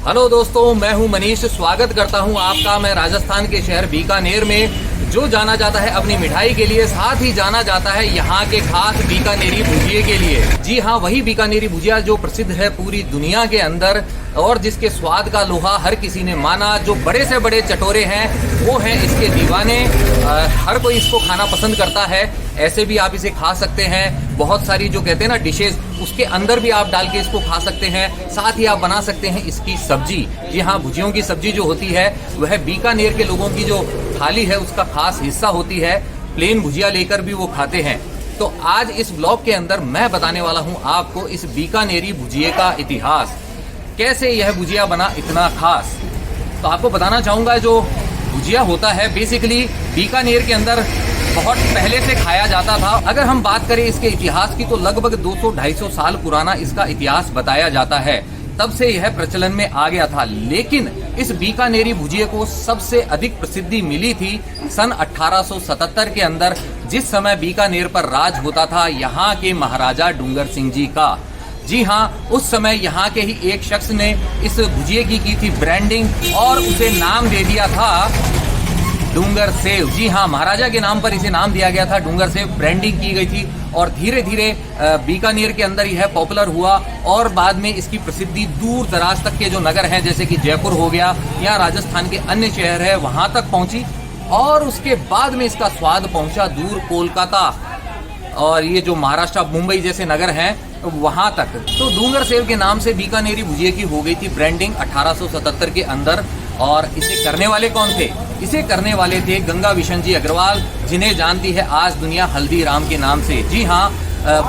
Hello दोस्तों, मैं हूं मनीष। स्वागत करता हूं आपका मैं राजस्थान के शहर बीकानेर में, जो जाना जाता है अपनी मिठाई के लिए, साथ ही जाना जाता है यहाँ के खास बीकानेरी भुजिए के लिए। जी हाँ, वही बीकानेरी भुजिया जो प्रसिद्ध है पूरी दुनिया के अंदर और जिसके स्वाद का लोहा हर किसी ने माना। जो बड़े से बड़े चटोरे हैं वो हैं इसके दीवाने। हर कोई इसको खाना पसंद करता है। ऐसे भी आप इसे खा सकते हैं। बहुत सारी जो कहते हैं ना डिशेज, उसके अंदर भी आप डाल के इसको खा सकते हैं। साथ ही आप बना सकते हैं इसकी सब्जी। जी हाँ, भुजियों की सब्जी जो होती है वह बीकानेर के लोगों की जो थाली है उसका खास हिस्सा होती है। प्लेन भुजिया लेकर भी वो खाते हैं। तो आज इस ब्लॉग के अंदर मैं बताने वाला हूँ आपको इस बीकानेरी भुजिए का इतिहास, कैसे यह भुजिया बना इतना खास। तो आपको बताना चाहूँगा, जो भुजिया होता है बेसिकली बीकानेर के अंदर बहुत पहले से खाया जाता था। अगर हम बात करें इसके इतिहास की तो लगभग 200-250 साल पुराना इसका इतिहास बताया जाता है। तब से यह प्रचलन में आ गया था। लेकिन इस बीकानेरी भुजिए को सबसे अधिक प्रसिद्धि मिली थी सन 1877 के अंदर, जिस समय बीकानेर पर राज होता था यहाँ के महाराजा डूंगर सिंह जी का। जी हाँ, उस समय यहाँ के ही एक शख्स ने इस भुजिए की थी ब्रांडिंग और उसे नाम दे दिया था डूंगर सेव। जी हाँ, महाराजा के नाम पर इसे नाम दिया गया था डूंगर सेव। ब्रांडिंग की गई थी और धीरे धीरे बीकानेर के अंदर यह पॉपुलर हुआ और बाद में इसकी प्रसिद्धि दूर दराज तक के जो नगर हैं, जैसे कि जयपुर हो गया या राजस्थान के अन्य शहर है, वहां तक पहुंची। और उसके बाद में इसका स्वाद पहुंचा दूर कोलकाता और ये जो महाराष्ट्र मुंबई जैसे नगर हैं वहां तक। तो डूंगर सेव के नाम से बीकानेरी भुजिए की हो गई थी ब्रांडिंग 1877 के अंदर। और इसे करने वाले कौन थे? इसे करने वाले थे गंगा बिशन जी अग्रवाल, जिन्हें जानती है आज दुनिया हल्दीराम के नाम से। जी हाँ,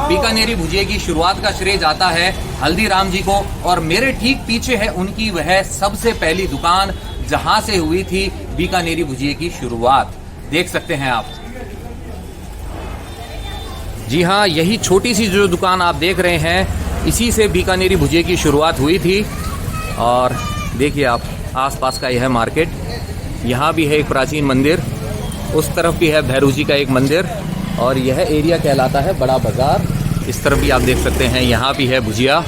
बीकानेरी भुजिए की शुरुआत का श्रेय जाता है हल्दीराम जी को। और मेरे ठीक पीछे है उनकी वह सबसे पहली दुकान जहां से हुई थी बीकानेरी भुजिए की शुरुआत। देख सकते हैं आप। जी हाँ, यही छोटी सी जो दुकान आप देख रहे हैं, इसी से बीकानेरी भुजिए की शुरुआत हुई थी। और देखिए आप, आसपास का यह मार्केट, यहाँ भी है एक प्राचीन मंदिर, उस तरफ भी है भैरू जी का एक मंदिर और यह एरिया कहलाता है बड़ा बाजार। इस तरफ भी आप देख सकते हैं, यहाँ भी है भुजिया।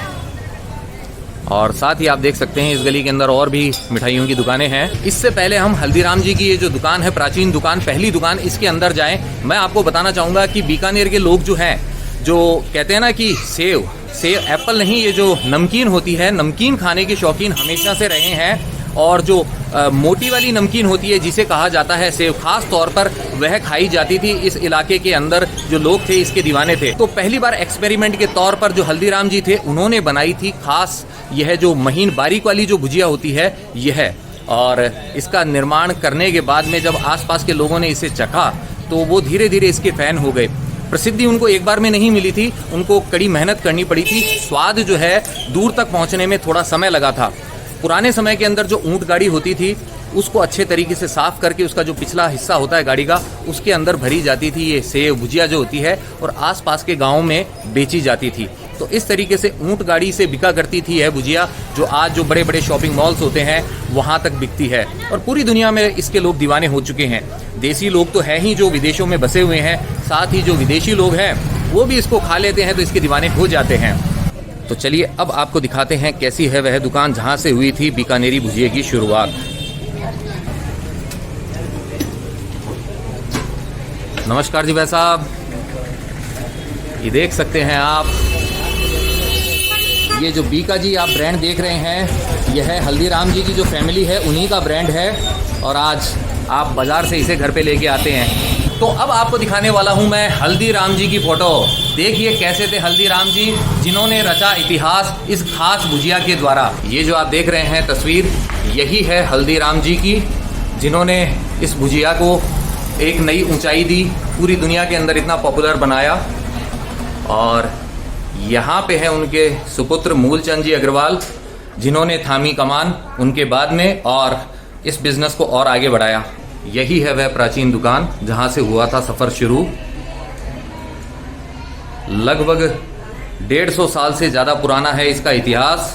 और साथ ही आप देख सकते हैं इस गली के अंदर और भी मिठाइयों की दुकानें हैं। इससे पहले हम हल्दीराम जी की ये जो दुकान है, प्राचीन दुकान, पहली दुकान, इसके अंदर जाएं। मैं आपको बताना चाहूँगा कि बीकानेर के लोग जो हैं, जो कहते हैं ना कि सेव एप्पल नहीं, ये जो नमकीन होती है, नमकीन खाने के शौकीन हमेशा से रहे हैं। और जो मोटी वाली नमकीन होती है जिसे कहा जाता है सेव, खास तौर पर वह खाई जाती थी। इस इलाके के अंदर जो लोग थे इसके दीवाने थे। तो पहली बार एक्सपेरिमेंट के तौर पर जो हल्दीराम जी थे उन्होंने बनाई थी खास यह जो महीन बारीक वाली जो भुजिया होती है यह। और इसका निर्माण करने के बाद में जब आसपास के लोगों ने इसे चखा तो वो धीरे धीरे इसके फैन हो गए। प्रसिद्धि उनको एक बार में नहीं मिली थी, उनको कड़ी मेहनत करनी पड़ी थी। स्वाद जो है दूर तक पहुंचने में थोड़ा समय लगा था। पुराने समय के अंदर जो ऊंट गाड़ी होती थी उसको अच्छे तरीके से साफ करके उसका जो पिछला हिस्सा होता है गाड़ी का, उसके अंदर भरी जाती थी ये सेव भुजिया जो होती है और आसपास के गाँव में बेची जाती थी। तो इस तरीके से ऊंट गाड़ी से बिका करती थी यह भुजिया, जो आज जो बड़े बड़े शॉपिंग मॉल्स होते हैं वहाँ तक बिकती है। और पूरी दुनिया में इसके लोग दीवाने हो चुके हैं। देसी लोग तो हैं ही जो विदेशों में बसे हुए हैं, साथ ही जो विदेशी लोग हैं वो भी इसको खा लेते हैं तो इसके दीवाने हो जाते हैं। तो चलिए अब आपको दिखाते हैं कैसी है वह दुकान जहाँ से हुई थी बीकानेरी भुजिए की शुरुआत। नमस्कार जी भाई साहब, ये देख सकते हैं आप, ये जो बीका जी आप ब्रांड देख रहे हैं, यह है हल्दीराम जी की जो फैमिली है उन्हीं का ब्रांड है। और आज आप बाज़ार से इसे घर पे लेके आते हैं। तो अब आपको दिखाने वाला हूं मैं हल्दीराम जी की फ़ोटो। देखिए कैसे थे हल्दीराम जी, जिन्होंने रचा इतिहास इस खास भुजिया के द्वारा। ये जो आप देख रहे हैं तस्वीर, यही है हल्दीराम जी की, जिन्होंने इस भुजिया को एक नई ऊंचाई दी, पूरी दुनिया के अंदर इतना पॉपुलर बनाया। और यहाँ पे है उनके सुपुत्र मूलचंद जी अग्रवाल, जिन्होंने थामी कमान उनके बाद में और इस बिज़नेस को और आगे बढ़ाया। यही है वह प्राचीन दुकान जहाँ से हुआ था सफ़र शुरू। लगभग 150 साल से ज़्यादा पुराना है इसका इतिहास।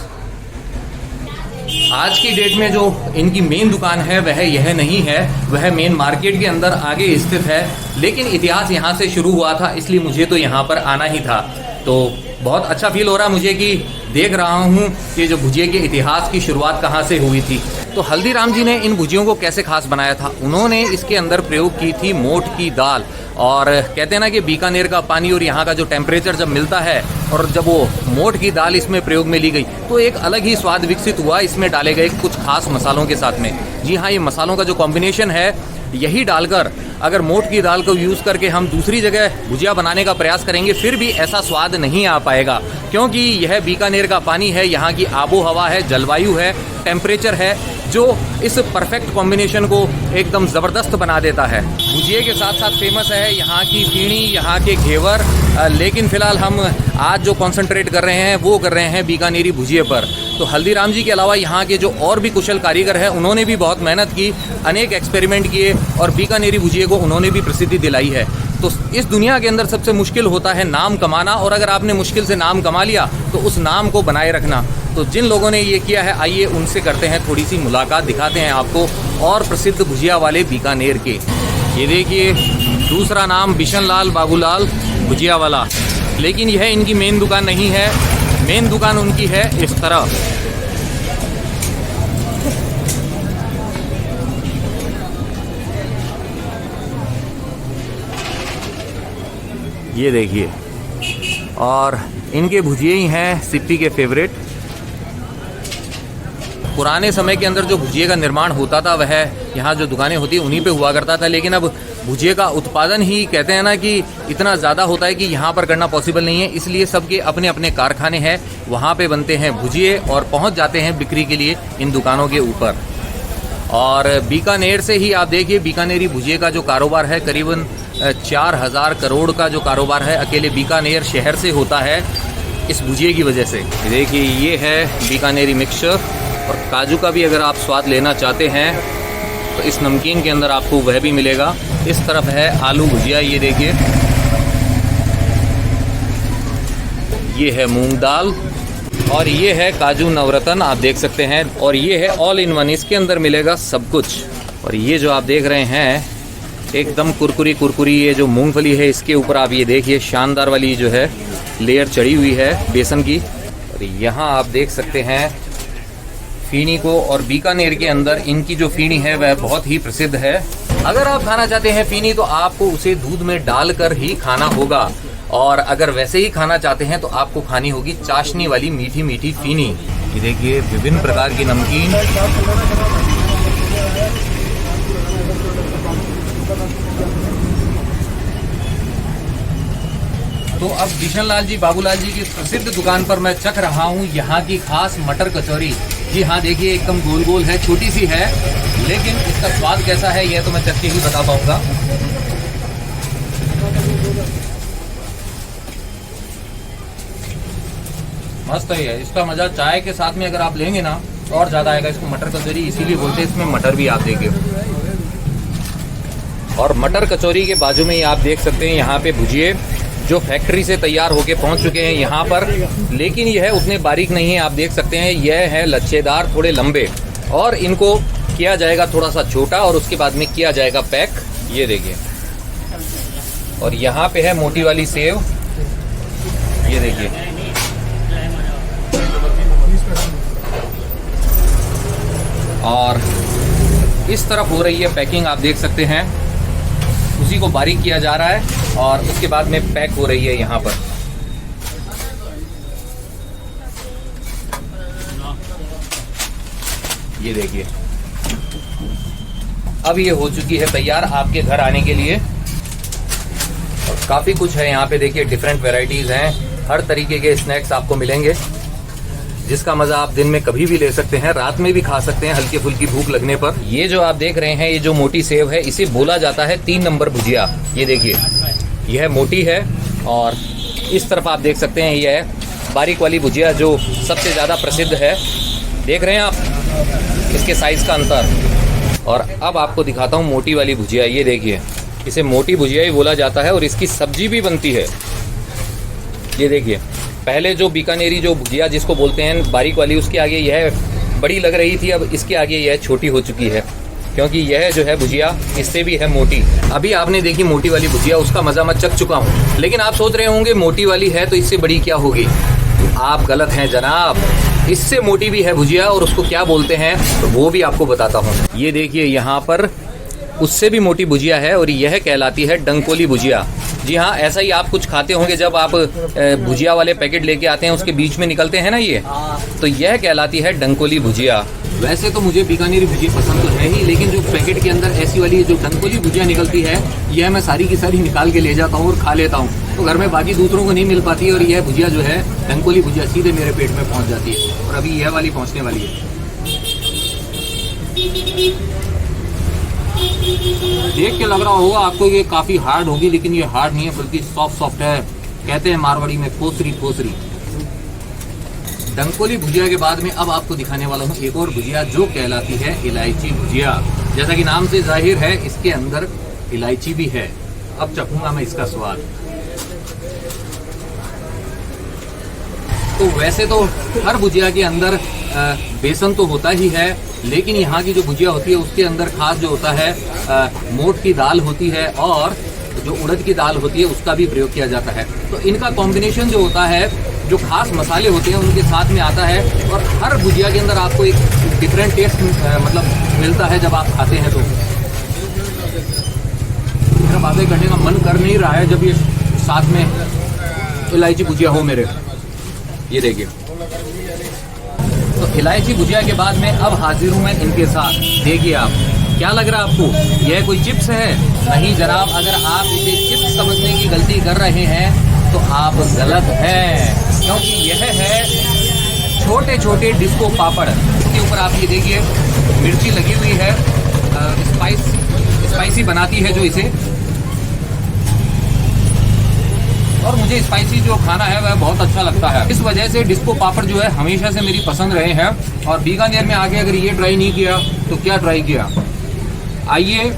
आज की डेट में जो इनकी मेन दुकान है वह यह नहीं है, वह मेन मार्केट के अंदर आगे स्थित है। लेकिन इतिहास यहाँ से शुरू हुआ था, इसलिए मुझे तो यहाँ पर आना ही था। तो बहुत अच्छा फील हो रहा मुझे कि देख रहा हूँ कि जो भुजिया के इतिहास की शुरुआत कहाँ से हुई थी। तो हल्दीराम जी ने इन भुजियों को कैसे खास बनाया था, उन्होंने इसके अंदर प्रयोग की थी मोठ की दाल। और कहते हैं ना कि बीकानेर का पानी और यहाँ का जो टेम्परेचर जब मिलता है और जब वो मोठ की दाल इसमें प्रयोग में ली गई तो एक अलग ही स्वाद विकसित हुआ इसमें डाले गए कुछ खास मसालों के साथ में। जी हाँ, ये मसालों का जो कॉम्बिनेशन है यही डालकर अगर मोठ की दाल को यूज़ करके हम दूसरी जगह भुजिया बनाने का प्रयास करेंगे फिर भी ऐसा स्वाद नहीं आ पाएगा, क्योंकि यह बीकानेर का पानी है, यहाँ की आबो हवा है, जलवायु है, टेम्परेचर है जो इस परफेक्ट कॉम्बिनेशन को एकदम ज़बरदस्त बना देता है। भुजिए के साथ साथ फेमस है यहाँ की फीनी, यहाँ के घेवर, लेकिन फ़िलहाल हम आज जो कॉन्सेंट्रेट कर रहे हैं वो कर रहे हैं बीकानेरी भुजिए पर। तो हल्दीराम जी के अलावा यहाँ के जो और भी कुशल कारीगर हैं उन्होंने भी बहुत मेहनत की, अनेक एक्सपेरिमेंट किए और बीकानेरी भुजिए को उन्होंने भी प्रसिद्धि दिलाई है। तो इस दुनिया के अंदर सबसे मुश्किल होता है नाम कमाना, और अगर आपने मुश्किल से नाम कमा लिया तो उस नाम को बनाए रखना। तो जिन लोगों ने ये किया है आइए उनसे करते हैं थोड़ी सी मुलाकात, दिखाते हैं आपको और प्रसिद्ध भुजिया वाले बीकानेर के। ये देखिए, दूसरा नाम बिशन लाल बाबूलाल भुजिया वाला, लेकिन यह इनकी मेन दुकान नहीं है, मेन दुकान उनकी है इस तरह। ये देखिए, और इनके भुजिए ही हैं सिप्पी के फेवरेट। पुराने समय के अंदर जो भुजिए का निर्माण होता था वह यहाँ जो दुकानें होती हैं उन्हीं पे हुआ करता था, लेकिन अब भुजिए का उत्पादन ही कहते हैं ना कि इतना ज़्यादा होता है कि यहाँ पर करना पॉसिबल नहीं है, इसलिए सबके अपने अपने कारखाने हैं, वहाँ पे बनते हैं भुजिए और पहुँच जाते हैं बिक्री के लिए इन दुकानों के ऊपर। और बीकानेर से ही आप देखिए, बीकानेरी भुजिए का जो कारोबार है करीबन 4000 करोड़ का जो कारोबार है अकेले बीकानेर शहर से होता है इस भुजिए की वजह से। देखिए, ये है बीकानेरी मिक्सचर, और काजू का भी अगर आप स्वाद लेना चाहते हैं तो इस नमकीन के अंदर आपको वह भी मिलेगा। इस तरफ है आलू भुजिया, ये देखिए, ये है मूंग दाल, और ये है काजू नवरत्न आप देख सकते हैं, और ये है ऑल इन वन, इसके अंदर मिलेगा सब कुछ। और ये जो आप देख रहे हैं एकदम कुरकुरी कुरकुरी ये जो मूंगफली है इसके ऊपर आप ये देखिए शानदार वाली जो है लेयर चढ़ी हुई है बेसन की। और यहाँ आप देख सकते हैं फीनी को, और बीकानेर के अंदर इनकी जो फीनी है वह बहुत ही प्रसिद्ध है। अगर आप खाना चाहते हैं फीनी तो आपको उसे दूध में डालकर ही खाना होगा, और अगर वैसे ही खाना चाहते हैं तो आपको खानी होगी चाशनी वाली मीठी मीठी फीनी। ये देखिए, विभिन्न प्रकार की नमकीन। तो अब बिशन लाल जी बाबूलाल जी की प्रसिद्ध दुकान पर मैं चख रहा हूँ यहाँ की खास मटर कचौरी। जी हाँ, देखिए एकदम गोल गोल है, छोटी सी है, लेकिन इसका स्वाद कैसा है यह तो मैं चख के ही बता पाऊंगा। मस्त है, इसका मजा चाय के साथ में अगर आप लेंगे ना और ज़्यादा आएगा। इसको मटर कचौरी इसीलिए बोलते हैं, इसमें मटर भी आप देखिए। और मटर कचौरी के बाजू में ही आप देख सकते हैं यहाँ पे भुजिए जो फैक्ट्री से तैयार होके पहुँच चुके हैं यहाँ पर, लेकिन यह उतने बारीक नहीं है। आप देख सकते हैं यह है लच्छेदार, थोड़े लंबे, और इनको किया जाएगा थोड़ा सा छोटा और उसके बाद में किया जाएगा पैक। ये देखिए, और यहाँ पे है मोटी वाली सेव, ये देखिए। और इस तरफ हो रही है पैकिंग, आप देख सकते हैं उसी को बारीक किया जा रहा है और उसके बाद में पैक हो रही है यहाँ पर। ये देखिए, अब ये हो चुकी है तैयार आपके घर आने के लिए। और काफ़ी कुछ है यहाँ पे, देखिए डिफरेंट वैरायटीज़ हैं, हर तरीके के स्नैक्स आपको मिलेंगे जिसका मज़ा आप दिन में कभी भी ले सकते हैं, रात में भी खा सकते हैं हल्की फुल्की भूख लगने पर। ये जो आप देख रहे हैं ये जो मोटी सेव है इसे बोला जाता है 3 नंबर भुजिया। ये देखिए, यह मोटी है, और इस तरफ आप देख सकते हैं यह बारीक वाली भुजिया जो सबसे ज़्यादा प्रसिद्ध है। देख रहे हैं आप इसके साइज़ का अंतर। और अब आपको दिखाता हूँ मोटी वाली भुजिया। ये देखिए, इसे मोटी भुजिया ही बोला जाता है और इसकी सब्जी भी बनती है। ये देखिए, पहले जो बीकानेरी जो भुजिया जिसको बोलते हैं बारीक वाली, उसके आगे यह बड़ी लग रही थी, अब इसके आगे यह छोटी हो चुकी है, क्योंकि यह जो है भुजिया इससे भी है मोटी। अभी आपने देखी मोटी वाली भुजिया, उसका मज़ा मैं चख चुका हूँ, लेकिन आप सोच रहे होंगे मोटी वाली है तो इससे बड़ी क्या होगी। आप गलत हैं जनाब, इससे मोटी भी है भुजिया और उसको क्या बोलते हैं तो वो भी आपको बताता हूँ। ये देखिए यहाँ पर उससे भी मोटी भुजिया है और यह कहलाती है डंकोली भुजिया। जी हाँ, ऐसा ही आप कुछ खाते होंगे जब आप भुजिया वाले पैकेट लेके आते हैं, उसके बीच में निकलते हैं ना ये, तो यह कहलाती है डंकोली भुजिया। वैसे तो मुझे बीकानेरी भुजिया पसंद तो है ही, लेकिन जो पैकेट के अंदर ऐसी वाली जो डंकोली भुजिया निकलती है, यह मैं सारी की सारी निकाल के ले जाता हूँ और खा लेता हूँ। तो घर में बाकी दूसरों को नहीं मिल पाती है और यह भुजिया जो है डंकोली भुजिया सीधे मेरे पेट में पहुँच जाती है। और अभी यह वाली पहुँचने वाली है। देख के लग रहा होगा आपको ये काफ़ी हार्ड होगी, लेकिन ये हार्ड नहीं है बल्कि सॉफ्ट सॉफ्ट है। कहते हैं मारवाड़ी में फोसरी फोसरी। डंकोली भुजिया के बाद में अब आपको दिखाने वाला हूँ एक और भुजिया जो कहलाती है इलायची भुजिया। जैसा कि नाम से जाहिर है इसके अंदर इलायची भी है। अब चखूंगा मैं इसका स्वाद। तो वैसे तो हर भुजिया के अंदर बेसन तो होता ही है, लेकिन यहाँ की जो भुजिया होती है उसके अंदर खास जो होता है मोठ की दाल होती है और जो उड़द की दाल होती है उसका भी प्रयोग किया जाता है। तो इनका कॉम्बिनेशन जो होता है, जो खास मसाले होते हैं उनके साथ में आता है और हर भुजिया के अंदर आपको एक डिफरेंट टेस्ट मतलब मिलता है जब आप खाते हैं। तो मेरा बातें करने का मन कर नहीं रहा है जब ये साथ में इलायची भुजिया हो मेरे। ये देखिए, तो इलायची भुजिया के बाद में अब हाजिर हूँ मैं इनके साथ। देखिए आप, क्या लग रहा है आपको यह कोई चिप्स है? नहीं जनाब, अगर आप इसे चिप्स समझने की गलती कर रहे हैं तो आप गलत हैं, क्योंकि यह है छोटे छोटे डिस्को पापड़। इसके ऊपर आप ये देखिए मिर्ची लगी हुई है, स्पाइसी बनाती है जो इसे। और मुझे स्पाइसी जो खाना है वह बहुत अच्छा लगता है, इस वजह से डिस्को पापड़ जो है हमेशा से मेरी पसंद रहे हैं। और बीकानेर में आके अगर ये ट्राई नहीं किया तो क्या ट्राई किया। आइए,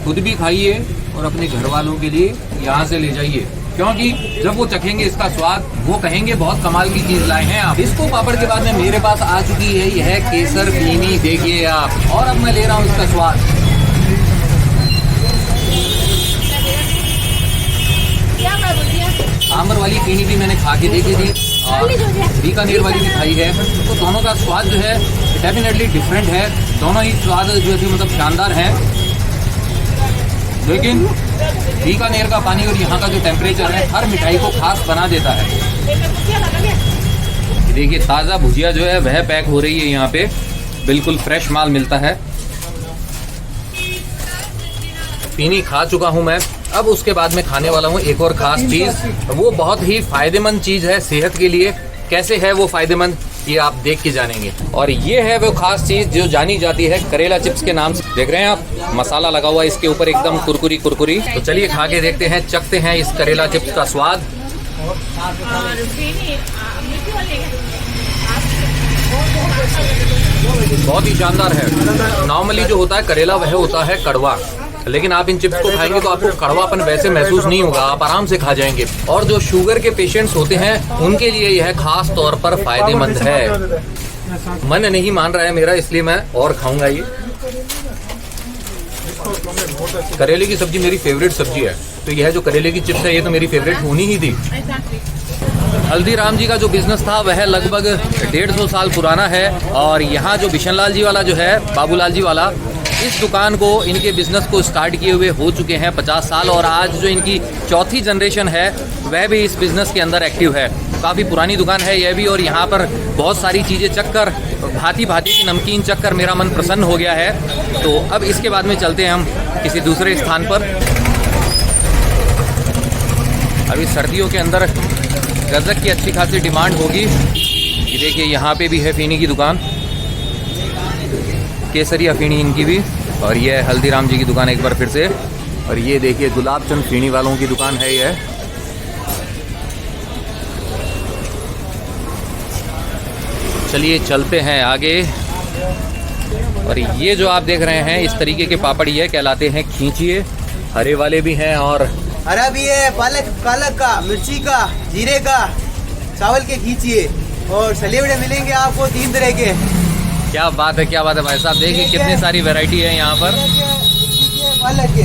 खुद भी खाइए और अपने घर वालों के लिए यहाँ से ले जाइए, क्योंकि जब वो चखेंगे इसका स्वाद वो कहेंगे बहुत कमाल की चीज लाए हैं आप। डिस्को पापड़ के बाद में मेरे पास आ चुकी है यह केसर फीनी। देखिए आप, और अब मैं ले रहा हूँ इसका स्वाद। सांबर वाली फीनी भी मैंने खा के देखी थी और बीकानेर वाली भी खाई है, तो दोनों का स्वाद जो है डेफिनेटली डिफरेंट है। दोनों ही स्वाद जो है मतलब शानदार है, लेकिन बीकानेर का पानी और यहाँ का जो टेम्परेचर है हर मिठाई को खास बना देता है। देखिए ताज़ा भुजिया जो है वह पैक हो रही है यहाँ पे, बिल्कुल फ्रेश माल मिलता है। फीनी खा चुका हूँ मैं, अब उसके बाद में खाने वाला हूँ एक और ख़ास चीज़। वो बहुत ही फ़ायदेमंद चीज़ है सेहत के लिए। कैसे है वो फ़ायदेमंद, ये आप देख के जानेंगे। और ये है वो ख़ास चीज़ जो जानी जाती है करेला चिप्स के नाम से। देख रहे हैं आप, मसाला लगा हुआ है इसके ऊपर एकदम कुरकुरी कुरकुरी। तो चलिए खा के देखते हैं, चखते हैं इस करेला चिप्स का स्वाद। बहुत ही शानदार है। नॉर्मली जो होता है करेला वह होता है कड़वा, लेकिन आप इन चिप्स को खाएंगे तो आपको कड़वापन वैसे महसूस नहीं होगा, आप आराम से खा जाएंगे। और जो शुगर के पेशेंट्स होते हैं उनके लिए यह खास तौर पर फायदेमंद है। मन नहीं मान रहा है मेरा, इसलिए मैं और खाऊंगा। ये करेले की सब्जी मेरी फेवरेट सब्जी है, तो यह जो करेले की चिप्स है ये तो मेरी फेवरेट होनी ही थी। हल्दीराम जी का जो बिजनेस था वह लगभग 150 साल पुराना है, और यहाँ जो बिशन लाल जी वाला जो है, बाबूलाल जी वाला, इस दुकान को, इनके बिज़नेस को स्टार्ट किए हुए हो चुके हैं 50 साल, और आज जो इनकी चौथी जनरेशन है वह भी इस बिज़नेस के अंदर एक्टिव है। काफ़ी पुरानी दुकान है यह भी, और यहाँ पर बहुत सारी चीज़ें चखकर, भांति भांति की नमकीन चखकर मेरा मन प्रसन्न हो गया है। तो अब इसके बाद में चलते हैं हम किसी दूसरे स्थान पर। अभी सर्दियों के अंदर गज़क की अच्छी खासी डिमांड होगी। ये देखिए यहाँ पे भी है फीनी की दुकान, केसरिया फीनी इनकी भी, और ये हल्दीराम जी की दुकान एक बार फिर से। और ये देखिए गुलाब चंद फीनी वालों की दुकान है यह। चलिए चलते हैं आगे। और ये जो आप देख रहे हैं इस तरीके के पापड़ ये कहलाते हैं खींचिए। हरे वाले भी हैं और हरा भी है, पालक का, मिर्ची का, जीरे का, चावल के खींचिए। और सलेवड़े मिलेंगे आपको 3 तरह के। क्या बात है, क्या बात है भाई साहब। देखिए कितनी सारी वैरायटी है यहाँ पर। पालक के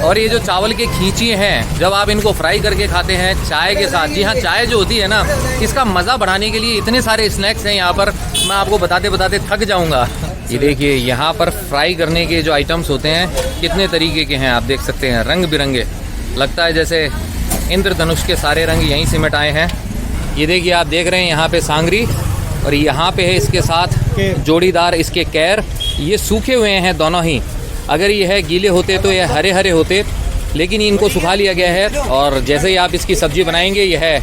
और ये जो चावल के खींचिए हैं, जब आप इनको फ्राई करके खाते हैं चाय के साथ, जी हाँ, चाय जो होती है ना, इसका मज़ा बढ़ाने के लिए इतने सारे स्नैक्स हैं यहाँ पर, मैं आपको बताते बताते थक जाऊँगा। ये देखिए यहाँ पर फ्राई करने के जो आइटम्स होते हैं कितने तरीके के हैं, आप देख सकते हैं, रंग बिरंगे। लगता है जैसे इंद्रधनुष के सारे रंग यहीं से मिटाए हैं। ये देखिए आप देख रहे हैं यहाँ पे सांगरी, और यहाँ पे है इसके साथ जोड़ीदार इसके कैर। ये सूखे हुए हैं दोनों ही, अगर ये है गीले होते तो ये हरे हरे होते, लेकिन इनको सुखा लिया गया है, और जैसे ही आप इसकी सब्ज़ी बनाएंगे ये है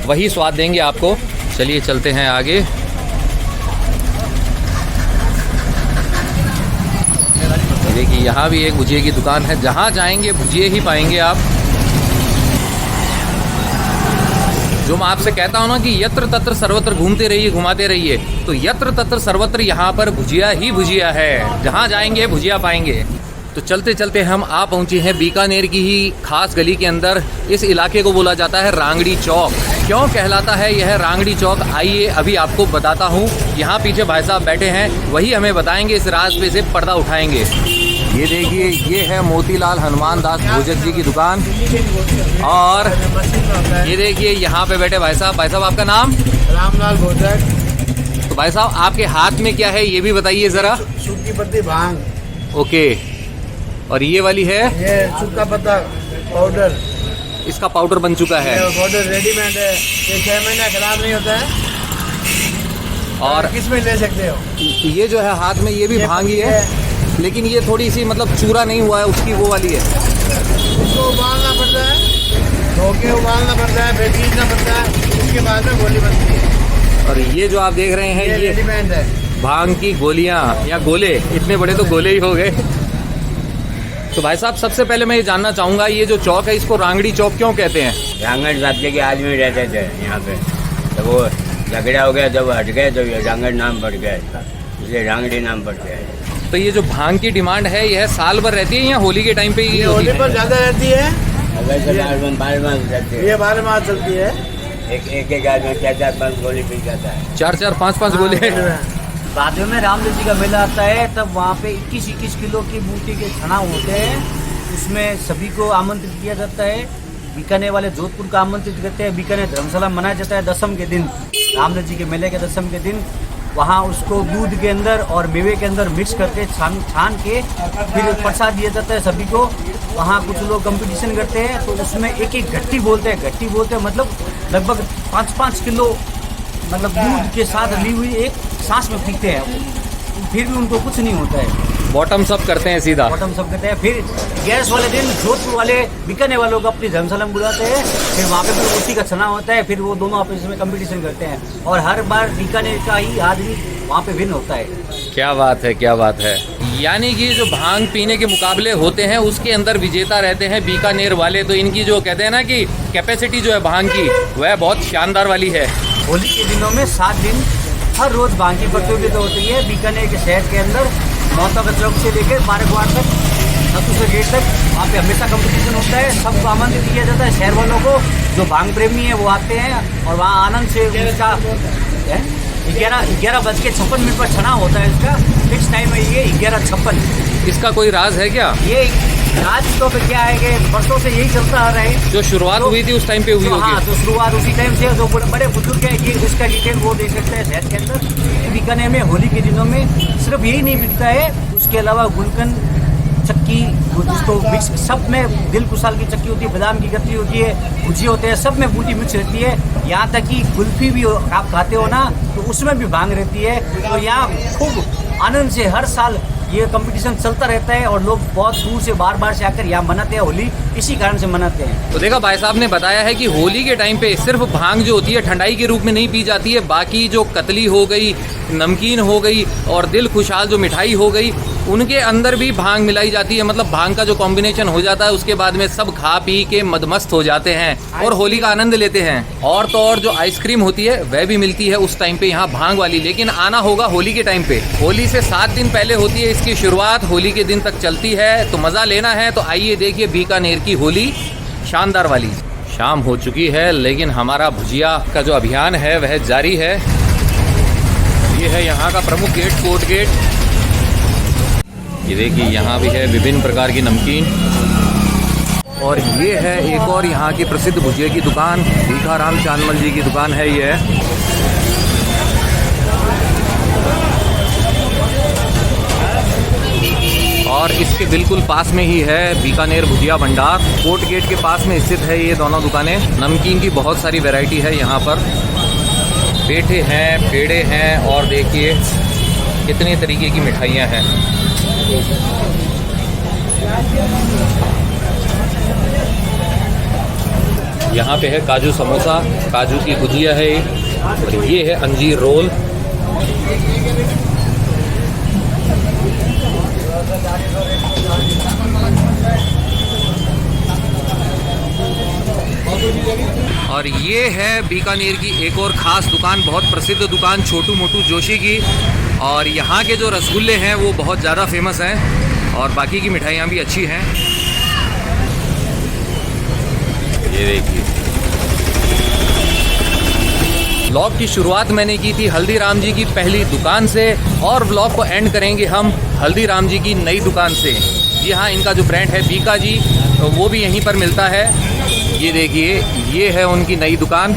वही स्वाद देंगे आपको। चलिए चलते हैं आगे। देखिए यहाँ भी एक भुजिए की दुकान है, जहाँ जाएंगे भुजिए ही पाएंगे आप। जो मैं आपसे कहता हूँ ना कि यत्र तत्र सर्वत्र घूमते रहिए, घुमाते रहिए, तो यत्र तत्र सर्वत्र यहाँ पर भुजिया ही भुजिया है, जहाँ जाएंगे भुजिया पाएंगे। तो चलते चलते हम आ पहुँचे हैं बीकानेर की ही खास गली के अंदर। इस इलाके को बोला जाता है रांगड़ी चौक। क्यों कहलाता है यह रांगड़ी चौक, आइए अभी आपको बताता हूँ। यहाँ पीछे भाई साहब बैठे हैं, वही हमें बताएंगे, इस राज पे से पर्दा उठाएंगे। ये देखिए ये है मोतीलाल हनुमान दास भोजक जी की दुकान, और ये देखिए यहाँ पे बैठे भाई साहब। भाई साहब आपका नाम? रामलाल भोजक। तो भाई साहब आपके हाथ में क्या है ये भी बताइए ज़रा। सूखी पत्ती भांग। ओके, और ये वाली है? ये सूखा पत्ता पाउडर। इसका पाउडर बन चुका है, पाउडर रेडीमेड है, ये 6 महीना खराब नहीं होता है। और किसमें ले सकते हो? ये जो है हाथ में ये भी भांग ही है, लेकिन ये थोड़ी सी मतलब चूरा नहीं हुआ है, उसकी वो वाली है। इसको उबालना पड़ता है, धो के उबालना पड़ता है, फिर पीसना पड़ता है, उसके बाद में गोली बनती है। और ये जो आप देख रहे हैं ये रेडीमेड है, भांग की गोलियां या गोले, इतने बड़े तो गोले ही हो गए। तो भाई साहब सबसे पहले मैं ये जानना चाहूँगा, ये जो चौक है इसको रांगड़ी चौक क्यों कहते हैं? रांगड़ राज्य के आदमी रहते थे यहाँ पे, तो वो झगड़ा हो गया, जब हट गए तो ये रांगड़ नाम पड़ गया इसका, इसलिए रांगड़ी नाम पड़ गया है। तो ये जो भांग की डिमांड है यह साल भर रहती है या होली के टाइम पे ही ये होती होली पर है? ज्यादा रहती है, वैसे 12 मास रहती है, ये 12 मास चलती है। एक आदमी 4-5 गोली पी जाता है। 4-4 5-5 गोले। भादों में रामदेव जी का मेला आता है, तब वहाँ पे 21-21 किलो की मूर्ति के छना होते हैं, उसमें सभी को आमंत्रित किया जाता है। बीकानेर वाले जोधपुर को आमंत्रित करते हैं। बीकानेर धर्मशाला मनाया जाता है दसम के दिन, रामदेव जी के मेले के दसम के दिन। वहाँ उसको दूध के अंदर और मेवे के अंदर मिक्स करके छान के फिर प्रसाद दिया जाता है सभी को। वहाँ कुछ लोग कंपटीशन करते हैं, तो उसमें एक एक घट्टी बोलते हैं। घट्टी बोलते हैं मतलब लगभग 5-5 किलो मतलब दूध के साथ ली हुई एक सांस में पीते हैं, फिर भी उनको कुछ नहीं होता है। बॉटम सब करते हैं सीधा, बॉटम सब करते हैं। फिर गैस वाले दिन जोधपुर वाले बीकानेर वालों को अपनी धर्मशाला में बुलाते हैं, फिर वहाँ पे भी उसी का छना होता है, फिर वो दोनों आपस में कंपटीशन करते हैं, और हर बार बीकानेर का ही आदमी वहाँ पे विन होता है। क्या बात है, क्या बात है। यानी कि जो भांग पीने के मुकाबले होते हैं उसके अंदर विजेता रहते हैं बीकानेर वाले। तो इनकी जो कहते हैं ना कि कैपेसिटी जो है भांग की, वह बहुत शानदार वाली है। होली के दिनों में 7 दिन हर रोज भांग की प्रतियोगिता होती है बीकानेर के शहर के अंदर। मोहता चौक से लेकर बारकवाड़ तक, नतुसर गेट तक, वहाँ पे हमेशा कंपटीशन होता है। सबको आमंत्रित किया जाता है, शहर वालों को, जो भांग प्रेमी है वो आते हैं, और वहाँ आनंद से उसका 11:56 पर छना होता है। इसका फिक्स टाइम है ये 11:56। इसका कोई राज है क्या? ये राज तो पे क्या है कि बरसों से यही चलता आ रहा है। जो शुरुआत हुई थी उस टाइम पे हुई हाँ, होगी। तो शुरुआत उसी टाइम से, जो बड़े बुजुर्ग है ये उसका डिटेल वो दे सकते हैं शहर के अंदर। बीकानेर में होली के दिनों में सिर्फ यही नहीं बिकता है, उसके अलावा गुलकंद, चक्की, जिसको मिक्स, सब में दिल कुशाल की चक्की होती है, बादाम की गत्ती होती है, भुजिया होते हैं, सब में बूटी मिक्स रहती है। यहाँ तक कि कुल्फी भी आप खाते हो ना, तो उसमें भी भांग रहती है। तो यहाँ खूब आनंद से हर साल ये कंपटीशन चलता रहता है, और लोग बहुत दूर से बार से आकर यहाँ मनाते हैं होली, इसी कारण से मनाते हैं। तो देखा भाई साहब ने बताया है कि होली के टाइम पे सिर्फ भांग जो होती है ठंडाई के रूप में नहीं पी जाती है, बाकी जो कतली हो गई, नमकीन हो गई, और दिल खुशहाल जो मिठाई हो गई, उनके अंदर भी भांग मिलाई जाती है। मतलब भांग का जो कॉम्बिनेशन हो जाता है, उसके बाद में सब खा पी के मदमस्त हो जाते हैं और होली का आनंद लेते हैं। और तो और जो आइसक्रीम होती है वह भी मिलती है उस टाइम पे यहाँ भांग वाली, लेकिन आना होगा होली के टाइम पे। होली से 7 दिन पहले होती है इसकी शुरुआत, होली के दिन तक चलती है। तो मज़ा लेना है तो आइए देखिए बीकानेर की होली शानदार वाली। शाम हो चुकी है, लेकिन हमारा भुजिया का जो अभियान है वह जारी है। ये है यहाँ का प्रमुख गेट, कोर्ट गेट। ये देखिए यहाँ भी है विभिन्न प्रकार की नमकीन। और ये है एक और यहाँ की प्रसिद्ध भुजिया की दुकान, भीखाराम चांदमल जी की दुकान है ये। और इसके बिल्कुल पास में ही है बीकानेर भुजिया भंडार। कोर्ट गेट के पास में स्थित है ये दोनों दुकानें। नमकीन की बहुत सारी वैरायटी है यहाँ पर, पेठे हैं, पेड़े हैं और देखिए कितने तरीके की मिठाइयाँ हैं। यहाँ पे है काजू समोसा, काजू की भुजिया है और ये है अंजीर रोल। और ये है बीकानेर की एक और ख़ास दुकान, बहुत प्रसिद्ध दुकान छोटू मोटू जोशी की। और यहाँ के जो रसगुल्ले हैं वो बहुत ज़्यादा फेमस हैं और बाकी की मिठाइयाँ भी अच्छी हैं। ये देखिए, व्लॉग की शुरुआत मैंने की थी हल्दीराम जी की पहली दुकान से और व्लॉग को एंड करेंगे हम हल्दीराम जी की नई दुकान से। जी हाँ, इनका जो ब्रांड है बीका जी, तो वो भी यहीं पर मिलता है। ये देखिए, ये है उनकी नई दुकान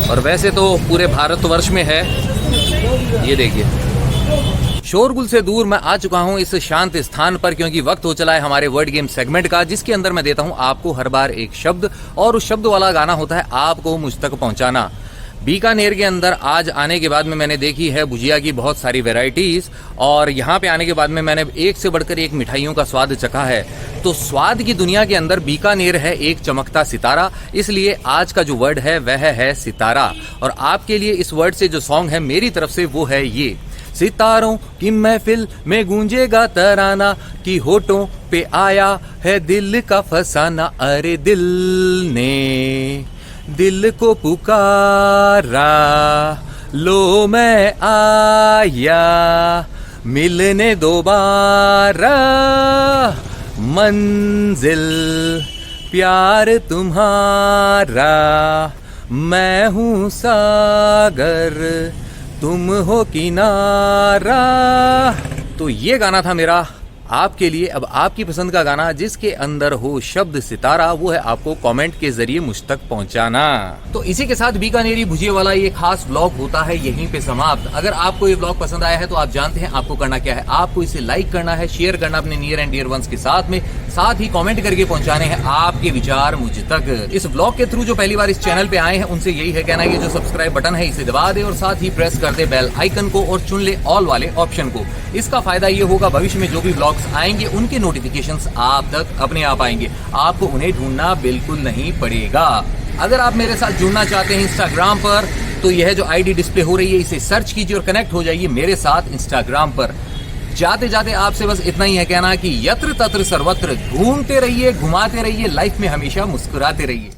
और वैसे तो पूरे भारतवर्ष में है। ये देखिए, शोरगुल से दूर मैं आ चुका हूँ इस शांत स्थान पर, क्योंकि वक्त हो चला है हमारे वर्ड गेम सेगमेंट का, जिसके अंदर मैं देता हूँ आपको हर बार एक शब्द और उस शब्द वाला गाना होता है आपको मुझ तक पहुँचाना। बीकानेर के अंदर आज आने के बाद में मैंने देखी है भुजिया की बहुत सारी वैरायटीज़ और यहाँ पे आने के बाद में मैंने एक से बढ़कर एक मिठाइयों का स्वाद चखा है। तो स्वाद की दुनिया के अंदर बीकानेर है एक चमकता सितारा, इसलिए आज का जो वर्ड है वह है सितारा। और आपके लिए इस वर्ड से जो सॉन्ग है मेरी तरफ से वो है ये। सितारों की महफिल में गूंजेगा तराना कि होठों पे आया है दिल का फसाना। अरे दिल ने दिल को पुकारा, लो मैं आया मिलने दोबारा। मंजिल प्यार तुम्हारा, मैं हूँ सागर तुम हो किनारा। तो ये गाना था मेरा आपके लिए। अब आपकी पसंद का गाना जिसके अंदर हो शब्द सितारा, वो है आपको कमेंट के जरिए मुझ तक पहुंचाना। तो इसी के साथ बीकानेरी भुजिया वाला ये खास व्लॉग होता है यहीं पे समाप्त। अगर आपको ये व्लॉग पसंद आया है तो आप जानते हैं आपको करना क्या है। आपको इसे लाइक करना है, शेयर करना अपने नियर एंड डियर वंस के साथ में, साथ ही कमेंट करके पहुंचाने हैं आपके विचार मुझ तक। इस व्लॉग के थ्रू जो पहली बार इस चैनल पे आए हैं उनसे यही है कहना, ये जो सब्सक्राइब बटन है इसे दबा दे और साथ ही प्रेस कर दे बेल आइकन को और चुन ले ऑल वाले ऑप्शन को। इसका फायदा ये होगा भविष्य में जो भी व्लॉग्स आएंगे उनके नोटिफिकेशंस आप तक अपने आप आएंगे, आपको उन्हें ढूंढना बिल्कुल नहीं पड़ेगा। अगर आप मेरे साथ जुड़ना चाहते हैं इंस्टाग्राम पर तो यह जो आईडी डिस्प्ले हो रही है इसे सर्च कीजिए और कनेक्ट हो जाइए मेरे साथ इंस्टाग्राम पर। जाते जाते आपसे बस इतना ही है कहना कि यत्र तत्र सर्वत्र घूमते रहिए, घुमाते रहिए, लाइफ में हमेशा मुस्कुराते रहिए।